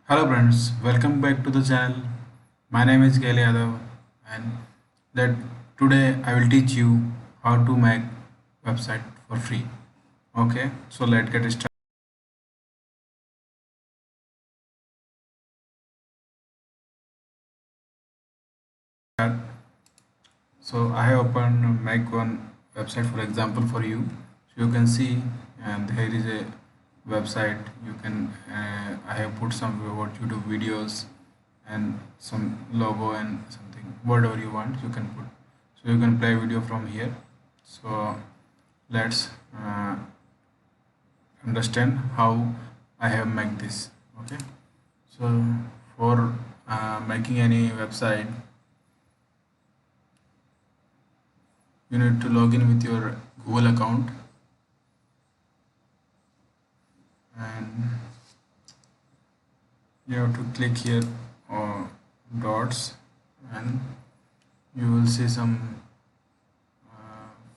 Hello friends, welcome back to the channel. My name is Gail Yadav and that today I will teach you how to make website for free. Okay, so let's get started. So I have opened make one website for example for you. So you can see and here is a website. You can I have put some about YouTube videos and some logo and something whatever you want you can put. So you can play video from here. So let's understand how I have made this. Okay, so for making any website you need to log in with your Google account and you have to click here on dots and you will see some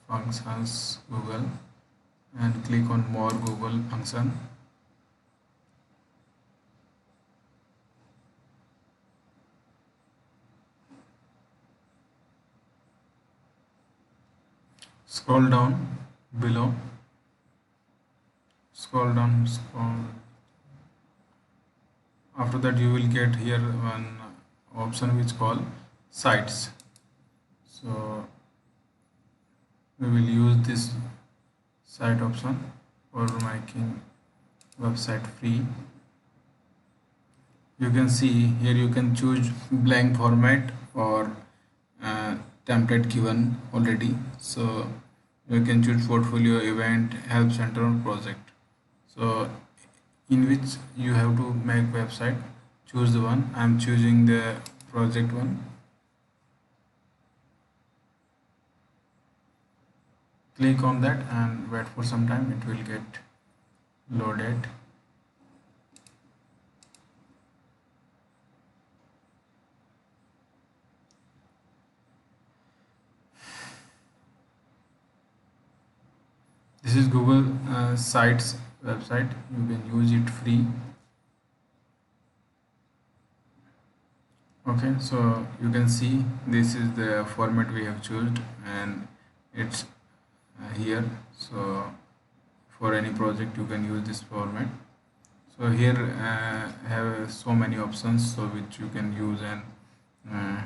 functions Google and click on more Google function. Scroll down below, scroll. After that you will get here one option which called sites. So we will use this site option for making website free. You can see here you can choose blank format or template given already. So you can choose portfolio, event, help center or project. So in which you have to make website, choose the one. I'm choosing the project one. Click on that and wait for some time, it will get loaded. This is Google Sites website. You can use it free. Okay, so you can see this is the format we have chosen and it's here. So for any project you can use this format. So here have so many options so which you can use and uh,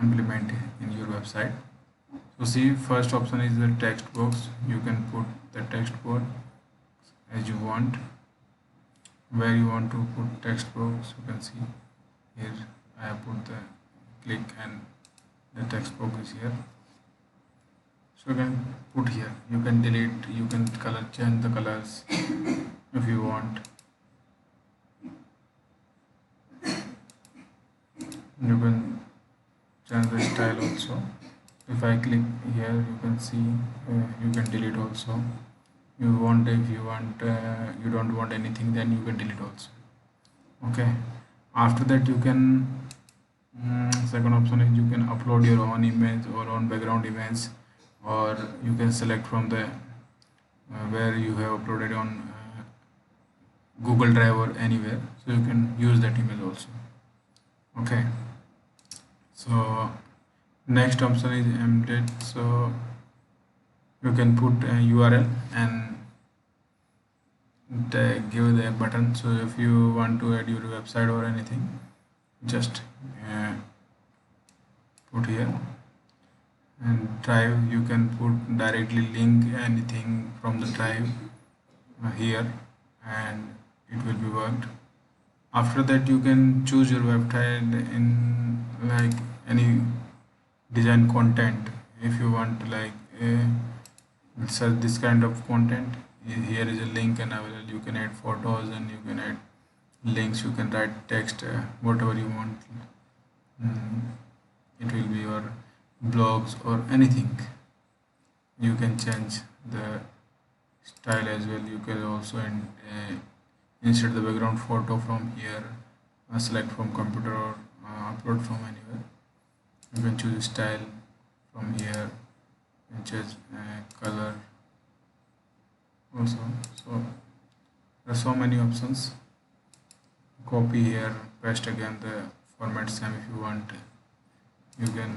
implement in your website. So see, first option is the text box. You can put the text box as you want. Where you want to put text box, you can see here I have put the click and the text box is here. So you can put here, you can delete, you can color change the colors if you want. You can change the style also. If I click here you can see you can delete also. You want, if you want you don't want anything, then you can delete also. Okay, after that you can second option is you can upload your own image or own background image, or you can select from the where you have uploaded on Google Drive or anywhere, so you can use that image also. Okay, so next option is embed. So you can put a URL and give the button. So if you want to add your website or anything, just put here. And drive, you can put directly link anything from the drive here and it will be worked. After that you can choose your website in like any design content. If you want like search this kind of content, here is a link and available. You can add photos and you can add links, you can write text, whatever you want. Mm, it will be your blogs or anything. You can change the style as well. You can also insert the background photo from here, select from computer or upload from anywhere. You can choose style from here and choose color also. So there are so many options. copy here, paste again the format same. If you want, you can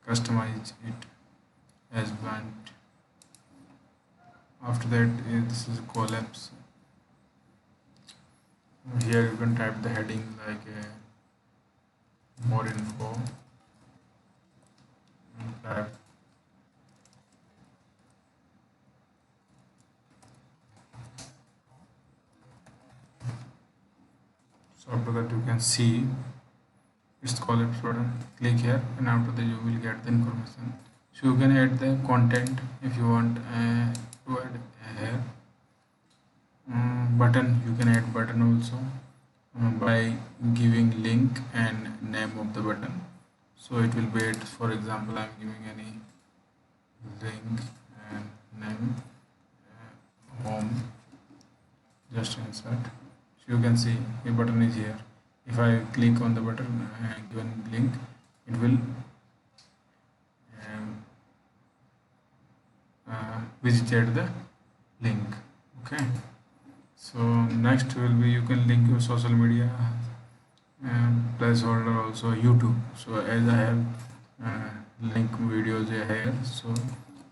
customize it as you want. After that, this is collapse. Here you can type the heading like more info, and type. So after that, you can see its collapse button. Click here, and after that you will get the information. So you can add the content if you want to add here. Button, you can add button also by giving link and name of the button. So it will be it. For example, I'm giving any link and name home, just insert. So you can see a button is here. If I click on the button given link, it will visit the link. Okay. So next will be you can link your social media placeholder also YouTube. So as I have link videos here, so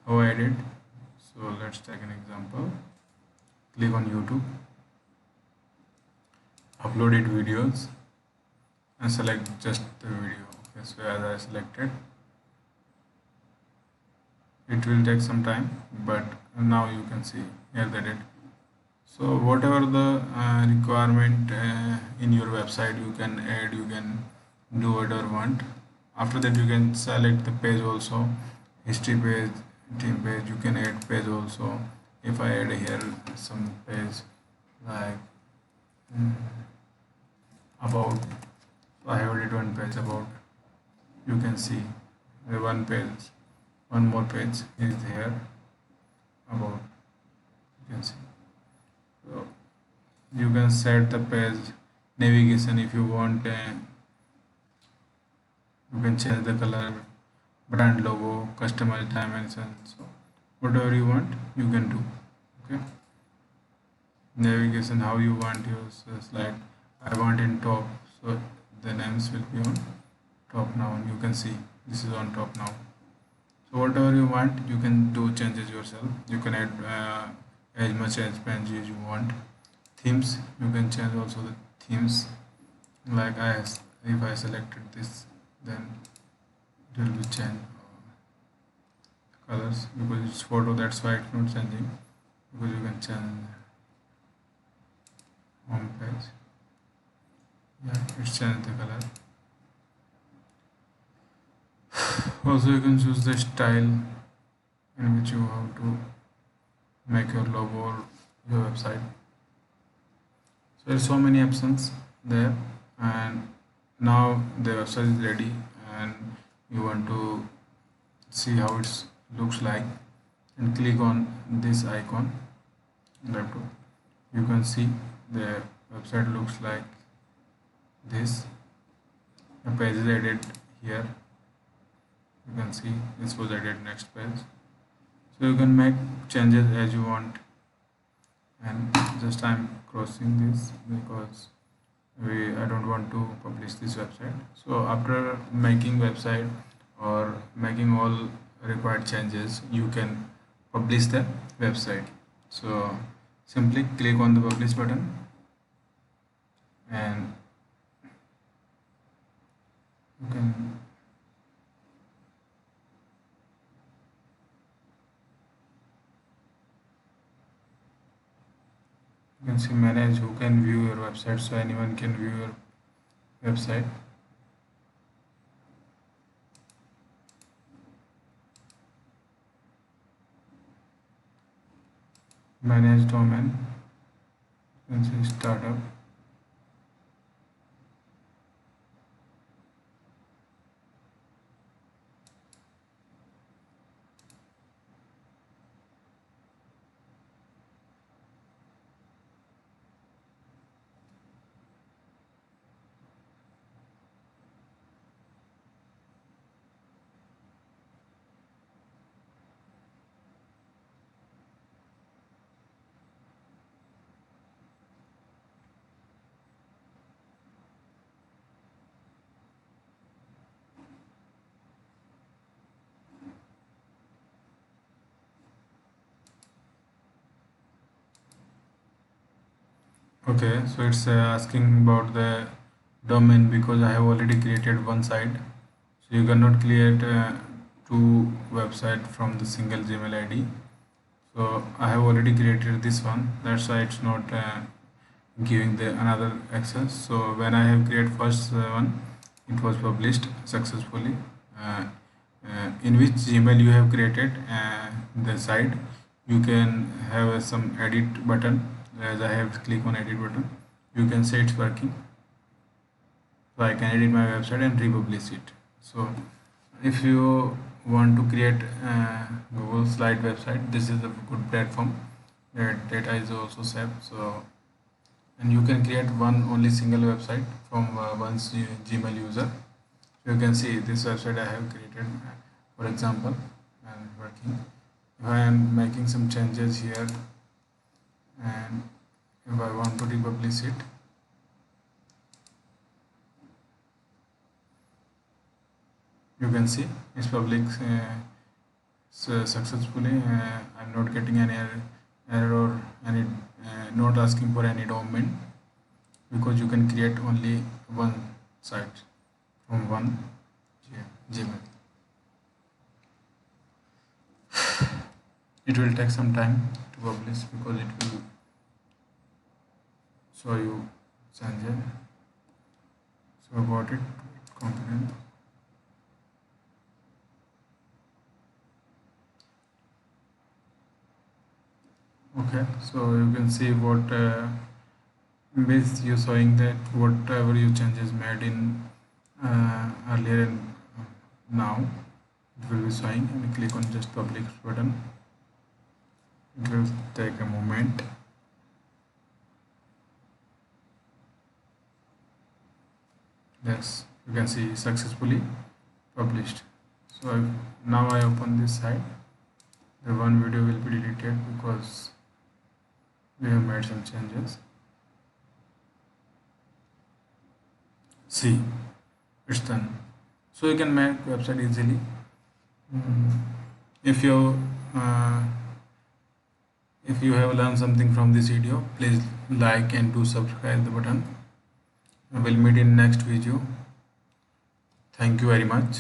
how I did. So let's take an example. Click on YouTube, uploaded videos, and select just the video. Okay, so as I selected, it will take some time, but now you can see here that it. So whatever the requirement in your website, you can add, you can do whatever you want. After that, you can select the page also, history page, team page. You can add page also. If I add here some page like about, so I have added one page about. You can see the one page, one more page is here about. You can see. So you can set the page navigation if you want. You can change the color, brand logo, customize dimensions. So whatever you want, you can do. Okay. Navigation, how you want yours. Like I want in top, so the names will be on top now. And you can see this is on top now. So whatever you want, you can do changes yourself. You can add as much as pages you want. Themes, you can change also the themes. Like if I selected this, then it will be changed colors because it's photo. That's why it's not changing, because you can change home page. Yeah, it's changed the color. Also, you can choose the style in which you have to make your logo or your website. So there's so many options there, and now the website is ready, and you want to see how it looks like, and click on this icon laptop. You can see the website looks like this. The page is added here. You can see this was added next page. So you can make changes as you want, and just I'm crossing this because I don't want to publish this website. So after making website or making all required changes, you can publish the website. So simply click on the publish button, and you can see manage who can view your website. So anyone can view your website. Manage domain. You can see startup. Okay, so it's asking about the domain because I have already created one site. So you cannot create two website from the single Gmail ID. So I have already created this one. That's why it's not giving the another access. So when I have created first one, it was published successfully. Uh, in which Gmail you have created the site, you can have some edit button. As I have click on edit button, you can say it's working. So I can edit my website and republish it. So if you want to create Google Slide website, this is a good platform. Data is also safe. So and you can create one only single website from Gmail user. You can see this website I have created, for example, and working. If I am making some changes here, and if I want to republish it, you can see it's public successfully. I'm not getting any error or any not asking for any domain because you can create only one site from one Gmail. It will take some time to publish because it will show you Sanjay. So about it, component. Okay, so you can see what means you showing that whatever you changes made in earlier and now it will be showing, and click on just publish button. It will take a moment. Yes, you can see successfully published. So now I open this site, the one video will be deleted because we have made some changes. See, it's done. So you can make website easily. If you uh, if you have learned something from this video, please like and do subscribe the button. We'll meet in next video. Thank you very much.